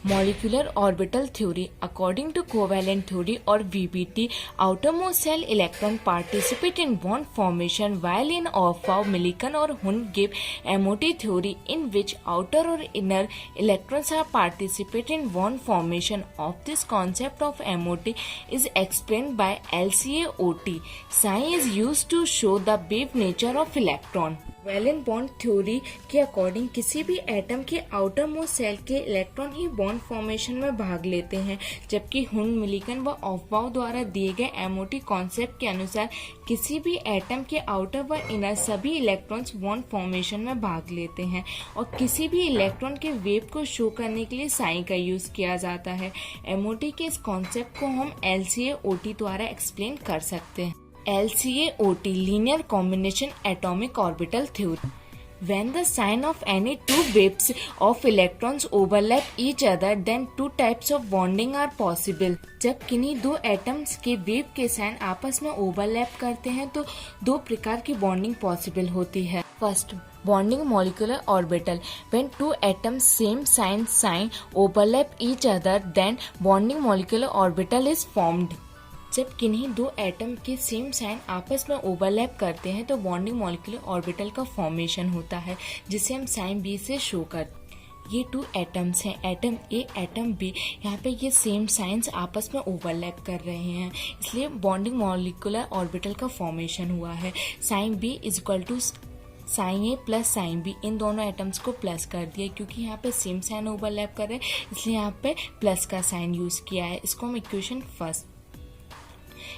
Molecular orbital theory. According to covalent theory or VBT, outermost shell electron participate in bond formation, while in Aufbau, Millikan or Hund give MOT theory, in which outer or inner electrons are participate in bond formation. Of this concept of MOT is explained by LCA-OT. Psi is used to show the wave nature of electron. Valence bond theory के according किसी भी atom के outer most shell के electron ही bond formation में भाग लेते हैं, जबकि हुंड, मिलिकन व ऑफबाउ द्वारा दिए गए एमओटी कॉन्सेप्ट के अनुसार किसी भी एटम के आउटर व इनर सभी इलेक्ट्रॉन्स बॉन्ड फॉर्मेशन में भाग लेते हैं और किसी भी इलेक्ट्रॉन के वेव को शो करने के लिए साइन का यूज किया जाता है। एमओटी के इस कॉन्सेप्ट को हम LCA-OT द्वारा एक्सप्लेन कर सकते हैं। LCA-OT linear combination atomic orbital theory. When the sign of any two waves of electrons overlap each other, then two types of bonding are possible. जब किन्हीं दो एटम्स के वेव के साइन आपस में ओवरलैप करते हैं तो दो प्रकार की बॉन्डिंग पॉसिबल होती है। First, bonding molecular orbital. When two atoms same sign overlap each other, then bonding molecular orbital is formed. जब किन्हीं दो एटम के सेम साइन आपस में ओवरलैप करते हैं तो बॉन्डिंग मॉलिक्यूलर ऑर्बिटल का फॉर्मेशन होता है, जिसे हम साइन बी से शो करते। ये टू एटम्स हैं, एटम ए एटम बी। यहाँ पे ये सेम साइंस आपस में ओवरलैप कर रहे हैं, इसलिए बॉन्डिंग मॉलिक्यूलर ऑर्बिटल का फॉर्मेशन हुआ है। Sign B is equal to sign A plus sign B, इन दोनों एटम्स को प्लस कर दिया क्योंकि यहाँ पे सेम साइन ओवरलैप कर रहे हैं, इसलिए यहाँ पे प्लस का साइन यूज किया है। इसको हम equation first.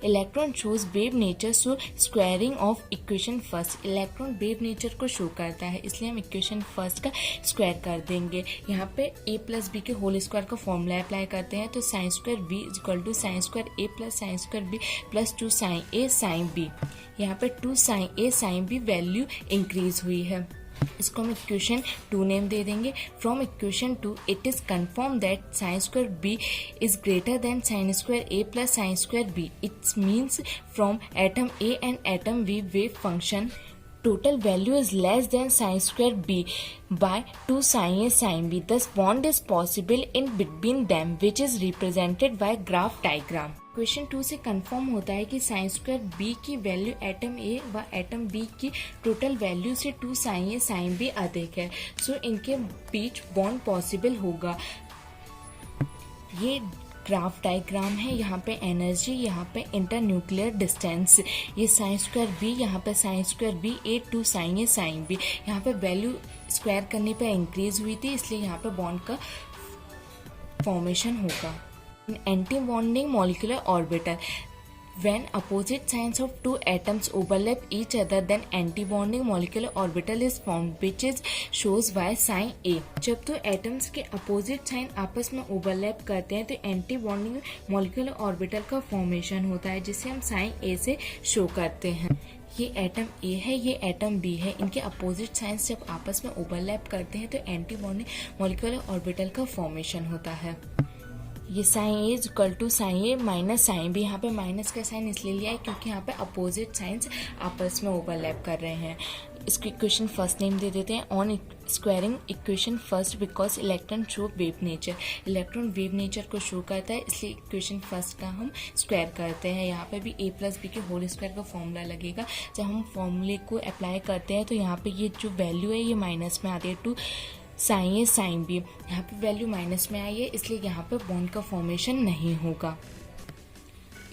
Electron shows wave nature, so squaring of equation first. Electron wave nature को शो करता है, इसलिए हम इक्वेशन फर्स्ट का स्क्वायर कर देंगे। यहाँ पे a प्लस बी के होल स्क्वायर का फॉर्मूला अप्लाई करते हैं तो sine square B is equal to sine square A plus sine square B plus 2 sine A sine B. यहाँ पे 2 sine A sine B value increase हुई है, इसको हम इक्वेशन 2 नेम दे देंगे। From equation 2 it is confirm that sine square B is greater than sine square A plus sine square B. It's means from atom A and atom B wave function total value is less than sin square b by 2 sin a sin b. Thus bond is possible in between them, which is represented by graph diagram. Question 2 से confirm होता है कि sign square B की value atom ए व atom B की total value से 2 sine A sine B अधिक है, सो इनके बीच बॉन्ड पॉसिबल होगा। ये ग्राफ डायग्राम है, यहाँ पे एनर्जी, यहाँ पे इंटरन्यूक्लियर डिस्टेंस, ये साइन स्क्वायर बी, यहाँ पे sign square B A 2 sine A sine B. यहाँ पे वैल्यू स्क्वायर करने पे इंक्रीज हुई थी, इसलिए यहाँ पे बॉन्ड का फॉर्मेशन होगा। Anti bonding molecular orbital. When opposite signs of two atoms overlap each other, then anti-bonding molecular orbital is formed, which is shows by sign A. जब तो एटम्स के अपोजिट साइन आपस में ओवरलैप करते हैं तो एंटी बॉन्डिंग मॉलिक्यूलर ऑर्बिटल का formation होता है, जिसे हम साइन A से शो करते हैं। ये एटम A है, ये एटम B है, इनके अपोजिट साइंस जब आपस में ओवरलैप करते हैं तो एंटी बॉन्डिंग मॉलिक्यूलर ऑर्बिटल का फॉर्मेशन होता है। ये sine A is equal to sign A minus sine B. यहाँ पे माइनस का साइन इसलिए लिया है क्योंकि यहाँ पे अपोजिट साइंस आपस में ओवरलैप कर रहे हैं। इसको इक्वेशन फर्स्ट नेम दे देते हैं। On squaring equation first because electron show wave nature. Electron wave nature को शो करता है, इसलिए इक्वेशन फर्स्ट का हम स्क्वायर करते हैं। यहाँ पे भी a प्लस बी के होल स्क्वायर का फॉर्मूला लगेगा। जब हम फॉर्मूले को अप्लाई करते हैं तो यहाँ पे ये जो वैल्यू है ये माइनस में आती है, 2 साइन ए साइन बी। यहाँ पे वैल्यू माइनस में आई है, इसलिए यहाँ पे बॉन्ड का फॉर्मेशन नहीं होगा।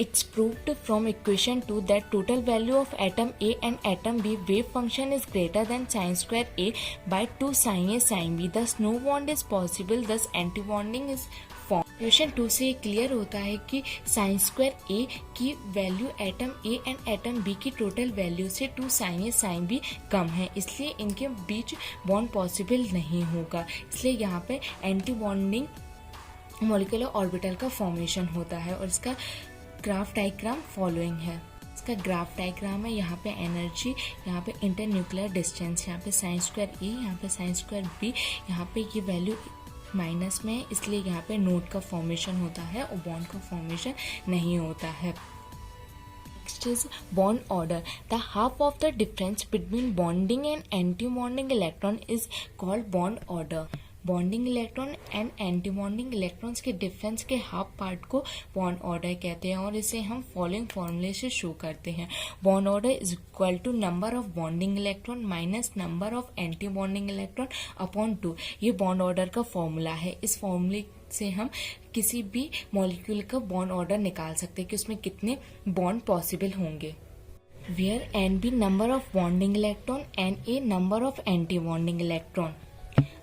It's proved from equation 2 that total value of atom A and atom B wave function is greater than sin square A by 2 sin A sin B. Thus no bond is possible. Thus antibonding is formed. Question 2 से clear होता है कि sign square A की value atom A and atom B की total value से 2 sine A sine B कम है, इसलिए इनके बीच बॉन्ड पॉसिबल नहीं होगा। इसलिए यहाँ पे एंटी बॉन्डिंग मॉलिक्यूलर ऑर्बिटल का फॉर्मेशन होता है और इसका ग्राफ डायग्राम फॉलोइंग है। इसका ग्राफ डायग्राम है, यहाँ पे एनर्जी, यहाँ पे इंटरन्यूक्लियर डिस्टेंस, यहाँ पे साइन स्क्वायर ए, यहाँ पे साइन स्क्वायर बी, यहाँ पे ये वैल्यू माइनस में है, इसलिए यहाँ पे नोड का फॉर्मेशन होता है और बॉन्ड का फॉर्मेशन नहीं होता है। Next is bond order. The half of the difference between bonding and anti-bonding electron is called bond order. Bonding electron and anti bonding electrons के डिफरेंस के हाफ पार्ट को बॉन्ड ऑर्डर कहते हैं और इसे हम फॉलोइंग फॉर्मूले से शो करते हैं। Bond order is equal to number of bonding electron minus number of anti bonding electron upon 2। ये बॉन्ड ऑर्डर का फॉर्मूला है। इस फॉर्मूले से हम किसी भी मॉलिक्यूल का बॉन्ड ऑर्डर निकाल सकते हैं कि उसमें कितने बॉन्ड पॉसिबल होंगे। Where n be number of bonding electron and a number of anti bonding electron।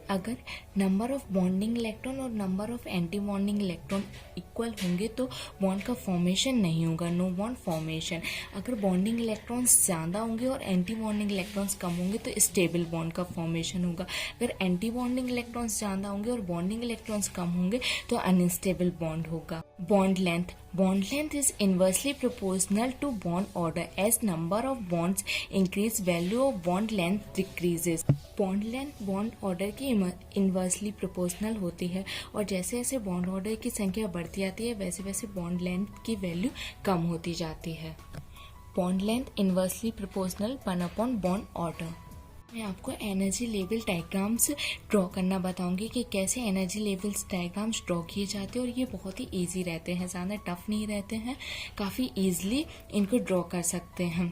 अगर नंबर ऑफ बॉन्डिंग इलेक्ट्रॉन और number of anti bonding electron equal होंगे तो बॉन्ड का फॉर्मेशन नहीं होगा, नो बॉन्ड फॉर्मेशन। अगर bonding electrons ज़्यादा होंगे और एंटी बॉन्डिंग इलेक्ट्रॉन्स कम होंगे तो स्टेबल बॉन्ड का फॉर्मेशन होगा। अगर एंटी बॉन्डिंग इलेक्ट्रॉन्स ज़्यादा होंगे और बॉन्डिंग इलेक्ट्रॉन्स कम होंगे तो अनस्टेबल बॉन्ड होगा। Bond length is inversely proportional to bond order as number of bonds increase value of bond length decreases. Bond length bond order की इनवर्सली प्रोपोर्शनल होती है और जैसे जैसे बॉन्ड ऑर्डर की संख्या बढ़ती जाती है वैसे वैसे बॉन्ड लेंथ की वैल्यू कम होती जाती है। Bond length inversely proportional 1 bond order. मैं आपको एनर्जी लेवल डायग्राम्स ड्रॉ करना बताऊंगी कि कैसे एनर्जी लेवल्स डायग्राम्स ड्रॉ किए जाते हैं और ये बहुत ही इजी रहते हैं, ज़्यादा टफ नहीं रहते हैं, काफ़ी इजीली इनको ड्रॉ कर सकते हैं।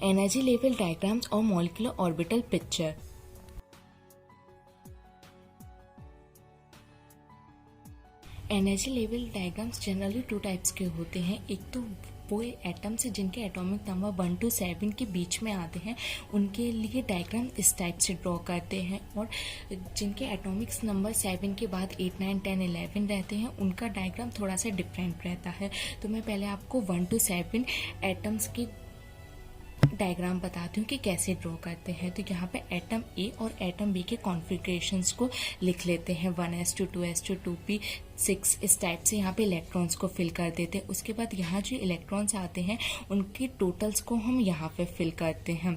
एनर्जी लेवल डायग्राम्स और molecular orbital picture. Energy level diagrams generally 2 types के होते हैं। एक तो वो एटम्स जिनके एटॉमिक नंबर 1 to 7 के बीच में आते हैं उनके लिए डायग्राम इस टाइप से ड्रॉ करते हैं, और जिनके एटॉमिक्स नंबर 7 के बाद 8, 9, 10, 11 रहते हैं उनका डायग्राम थोड़ा सा डिफरेंट रहता है। तो मैं पहले आपको 1 to 7 एटम्स की डायग्राम बताती हूँ कि कैसे ड्रॉ करते हैं। तो यहाँ पे एटम ए और एटम बी के कॉन्फ़िगरेशंस को लिख लेते हैं 1s2 2s2 2p6 इस टाइप से यहाँ पे इलेक्ट्रॉन्स को फिल कर देते हैं। उसके बाद यहाँ जो इलेक्ट्रॉन्स आते हैं उनके टोटल्स को हम यहाँ पे फिल करते हैं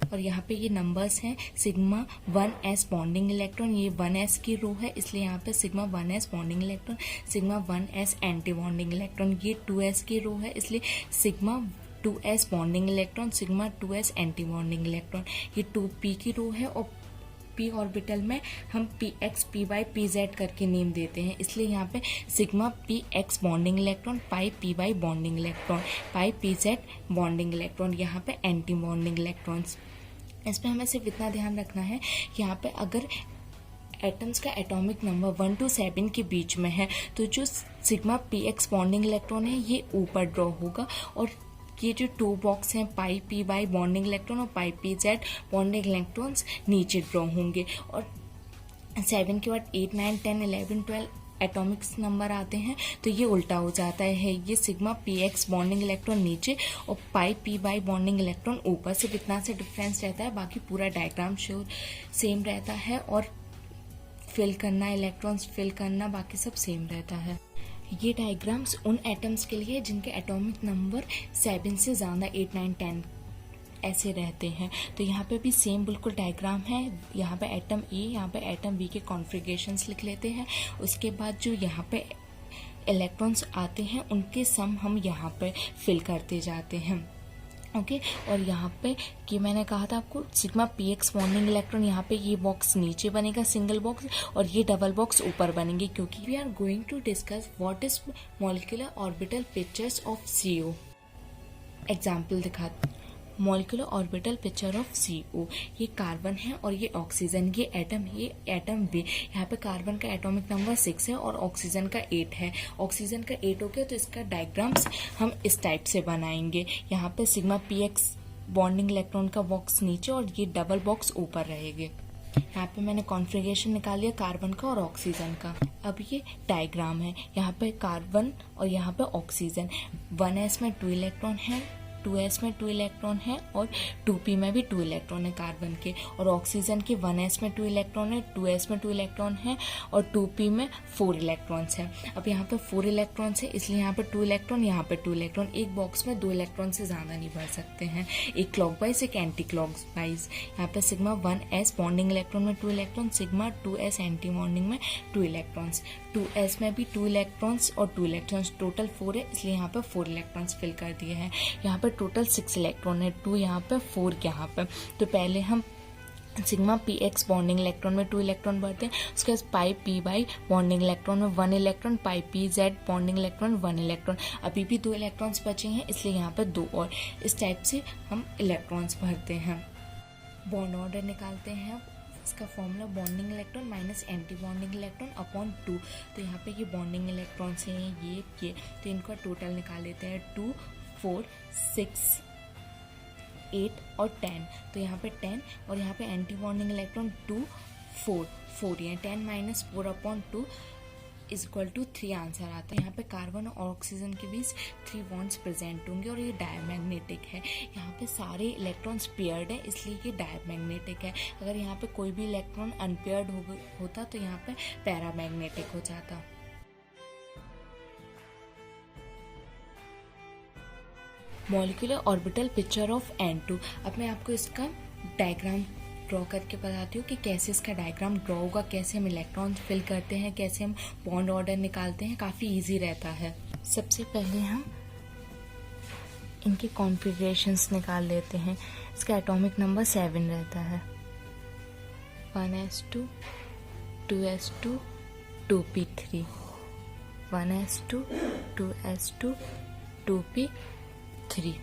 और यहाँ पे ये नंबर्स हैं। सिग्मा 1s बॉन्डिंग इलेक्ट्रॉन, ये 1s की रो है इसलिए यहाँ पे sigma 1s bonding electron, sigma 1s anti bonding electron, ये 2s की रो है इसलिए sigma 2s bonding electron, sigma 2s anti bonding electron. ये 2p की रो है और p ऑर्बिटल में हम px py pz करके नेम देते हैं इसलिए यहाँ पे सिग्मा px बॉन्डिंग इलेक्ट्रॉन, पाई py बॉन्डिंग इलेक्ट्रॉन, पाई pz बॉन्डिंग इलेक्ट्रॉन, यहाँ पे एंटी बॉन्डिंग इलेक्ट्रॉन्स। इस पर हमें सिर्फ इतना ध्यान रखना है कि यहाँ पे अगर एटम्स का एटॉमिक नंबर 1 to 7 के बीच में है तो जो सिग्मा px बॉन्डिंग इलेक्ट्रॉन है ये ऊपर ड्रॉ होगा और ये जो 2 बॉक्स हैं पाई py बॉन्डिंग इलेक्ट्रॉन और पाई pz बॉन्डिंग इलेक्ट्रॉन्स नीचे ड्रॉ होंगे। और 7 के बाद 8, 9, 10, 11, 12 एटॉमिक्स नंबर आते हैं तो ये उल्टा हो जाता है, ये सिग्मा px बॉन्डिंग इलेक्ट्रॉन नीचे और पाई py बॉन्डिंग इलेक्ट्रॉन ऊपर। सिर्फ इतना से डिफरेंस रहता है, बाकी पूरा डायग्राम सेम रहता है और फिल करना, इलेक्ट्रॉन्स फिल करना, बाकी सब सेम रहता है। ये डायग्राम्स उन एटम्स के लिए जिनके एटॉमिक नंबर 7 से ज़्यादा 8, 9, 10 ऐसे रहते हैं। तो यहाँ पे भी सेम बिल्कुल डायग्राम है। यहाँ पे एटम ए, यहाँ पे एटम बी के कॉन्फ़िगरेशंस लिख लेते हैं। उसके बाद जो यहाँ पे इलेक्ट्रॉन्स आते हैं उनके सम हम यहाँ पे फिल करते जाते हैं। ओके और यहाँ पे कि मैंने कहा था आपको सिग्मा px बॉन्डिंग इलेक्ट्रॉन, यहाँ पे ये बॉक्स नीचे बनेगा सिंगल बॉक्स और ये डबल बॉक्स ऊपर बनेंगे क्योंकि we are going to discuss what is molecular orbital pictures of CO। Example दिखाते। Molecular orbital picture of CO, ये कार्बन है और ये ऑक्सीजन, ये एटम बी। यहाँ पे कार्बन का एटॉमिक नंबर 6 है और ऑक्सीजन का 8 है। ऑक्सीजन का 8 हो गया तो इसका डायग्राम्स हम इस टाइप से बनाएंगे। यहाँ पे सिग्मा px बॉन्डिंग इलेक्ट्रॉन का बॉक्स नीचे और ये डबल बॉक्स ऊपर रहेंगे। यहाँ पे मैंने कॉन्फ़िगरेशन निकाल लिया कार्बन का और ऑक्सीजन का। अब ये डायग्राम है, यहाँ पे कार्बन और यहाँ पे ऑक्सीजन। 1s में 2 इलेक्ट्रॉन है, 2s में 2 इलेक्ट्रॉन है और 2p में भी 2 इलेक्ट्रॉन है कार्बन के, और ऑक्सीजन के 1s में 2 इलेक्ट्रॉन है, 2s में 2 इलेक्ट्रॉन है और 2p में 4 इलेक्ट्रॉन्स है। अब यहाँ पे 4 इलेक्ट्रॉन्स है इसलिए यहाँ पे 2 इलेक्ट्रॉन, यहाँ पे 2 इलेक्ट्रॉन। एक बॉक्स में 2 इलेक्ट्रॉन से ज़्यादा नहीं भर सकते हैं, एक क्लॉकवाइज एक एंटी क्लॉकवाइज। यहाँ पे सिग्मा 1s बॉन्डिंग इलेक्ट्रॉन में 2 electron, sigma 2s anti bonding में 2 इलेक्ट्रॉन्स, 2s में भी 2 इलेक्ट्रॉन्स और 2 इलेक्ट्रॉन्स, टोटल 4 है इसलिए यहाँ पे 4 इलेक्ट्रॉन्स फिल कर दिए हैं। यहाँ पे टोटल 6 इलेक्ट्रॉन है, 2 यहाँ पे 4 यहाँ पे। तो पहले हम sigma P X bonding electron में 2 इलेक्ट्रॉन बढ़ते हैं। उसके बाद pi P Y bonding electron में 1 electron, pi P Z bonding electron 1 electron. अभी भी 2 इलेक्ट्रॉन्स बचे हैं, इसलिए यहाँ पर 2 और। इस टाइप से हम इलेक्ट्रॉन्स भरते हैं। बॉन्ड ऑर्डर निकालते हैं अब। इसका formula bonding electron minus anti bonding electron upon 2। तो यहाँ पे ये बॉन्डिंग इलेक्ट्रॉन्स हैं, ये तो इनका टोटल निकाल लेते हैं। 2 4 6 8 और 10। तो यहाँ पे 10 और यहाँ पे एंटी बॉन्डिंग इलेक्ट्रॉन 2 4 4 ये 10 minus 4 upon 2 is equal to 3 answer आता है। यहाँ पे कार्बन और ऑक्सीजन के बीच 3 बॉन्ड्स प्रेजेंट होंगे और ये डायमैग्नेटिक है। यहाँ पे सारे इलेक्ट्रॉन्स पेयर्ड है, इसलिए ये डायमैग्नेटिक है। अगर यहाँ पे कोई भी इलेक्ट्रॉन अनपेयर्ड होता तो यहाँ पे पैरामैग्नेटिक हो जाता। Molecular orbital picture of N2। अब मैं आपको इसका डायग्राम ड्रॉ करके बताती हूँ कि कैसे इसका डायग्राम ड्रॉ होगा, कैसे हम इलेक्ट्रॉन फिल करते हैं, कैसे हम बॉन्ड ऑर्डर निकालते हैं। काफ़ी इजी रहता है। सबसे पहले हम इनके कॉन्फ़िगरेशंस निकाल लेते हैं। इसका एटॉमिक नंबर 7 रहता है। 1s2 2s2 2p3 1s2 2s2 2p3।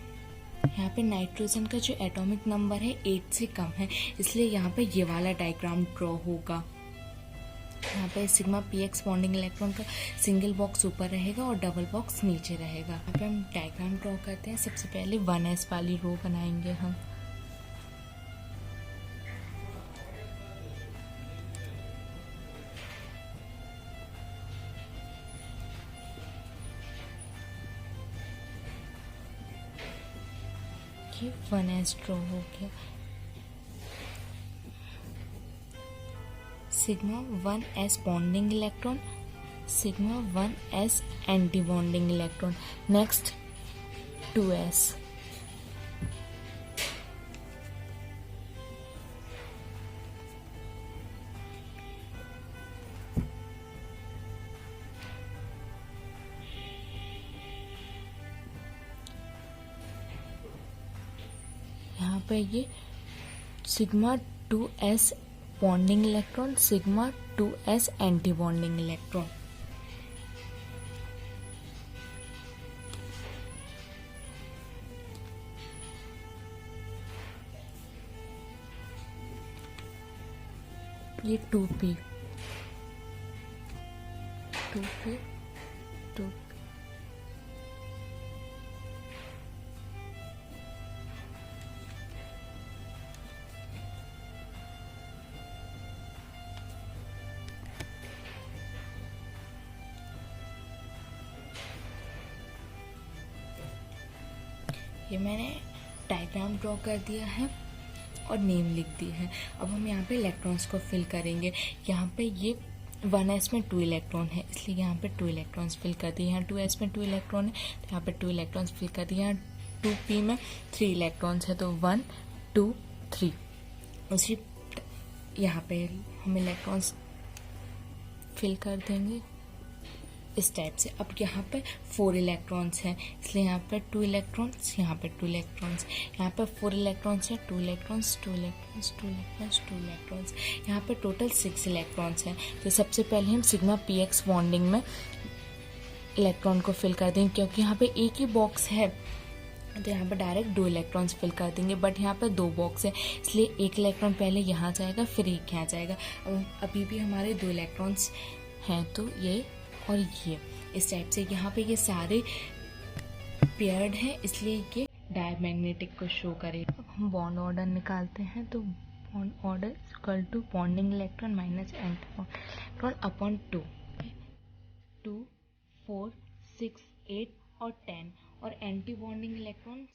यहाँ पे नाइट्रोजन का जो एटॉमिक नंबर है 8 से कम है, इसलिए यहाँ पे ये वाला डायग्राम ड्रॉ होगा। यहाँ पे sigma P X bonding electron का सिंगल बॉक्स ऊपर रहेगा और डबल बॉक्स नीचे रहेगा। यहाँ पे हम डायग्राम ड्रॉ करते हैं। सबसे पहले 1s वाली रो बनाएंगे हम। ये 1s ड्रॉ हो गया। Sigma 1s bonding electron, sigma 1s anti bonding electron. Next 2s, यहाँ पे ये sigma 2s bonding electron, sigma 2s anti bonding electron. ये 2p 2p 2p ये मैंने डायग्राम ड्रॉ कर दिया है और नेम लिख दिया है। अब हम यहाँ पे इलेक्ट्रॉन्स को फिल करेंगे। यहाँ पे ये 1s में 2 इलेक्ट्रॉन है, इसलिए यहाँ पे 2 इलेक्ट्रॉन्स फिल कर दिए। यहाँ 2s में 2 इलेक्ट्रॉन है, तो यहाँ पे 2 इलेक्ट्रॉन्स फिल कर दिए। यहाँ 2p में 3 इलेक्ट्रॉन्स है, तो 1 2 3। उसी यहाँ पे हम इलेक्ट्रॉन्स फिल कर देंगे इस टाइप से। अब यहाँ पे 4 इलेक्ट्रॉन्स हैं, इसलिए यहाँ पे 2 इलेक्ट्रॉन्स, यहाँ पे 2 इलेक्ट्रॉन्स, यहाँ पे 4 इलेक्ट्रॉन्स हैं, 2 इलेक्ट्रॉन्स 2 इलेक्ट्रॉन्स 2 इलेक्ट्रॉन्स 2 इलेक्ट्रॉन्स। यहाँ पे टोटल 6 इलेक्ट्रॉन्स हैं। तो सबसे पहले हम सिग्मा पी एक्स बॉन्डिंग में इलेक्ट्रॉन को फिल कर देंगे, क्योंकि यहाँ पे एक ही बॉक्स है तो यहाँ पे डायरेक्ट 2 इलेक्ट्रॉन्स फिल कर देंगे। बट यहाँ पे 2 बॉक्स है, इसलिए एक इलेक्ट्रॉन पहले यहाँ जाएगा, फिर एक यहाँ जाएगा। अभी भी हमारे 2 इलेक्ट्रॉन्स हैं, तो ये और ये इस टाइप से। यहाँ पे ये सारे पेयर्ड हैं, इसलिए ये डायमैग्नेटिक को शो करेगा। अब हम बॉन्ड ऑर्डर निकालते हैं। तो bond order equal to bonding electron minus anti electron upon 2 2 4 6 8 और 10 और एंटी बॉन्डिंग इलेक्ट्रॉन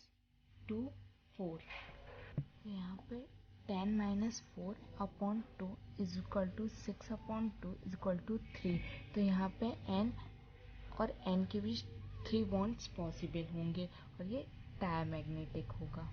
2 4। यहाँ पे 10 minus 4 upon 2 is equal to 6 upon 2 is equal to 3। तो यहाँ पे n और n के बीच 3 बॉन्ड्स पॉसिबल होंगे और ये डायमैग्नेटिक होगा।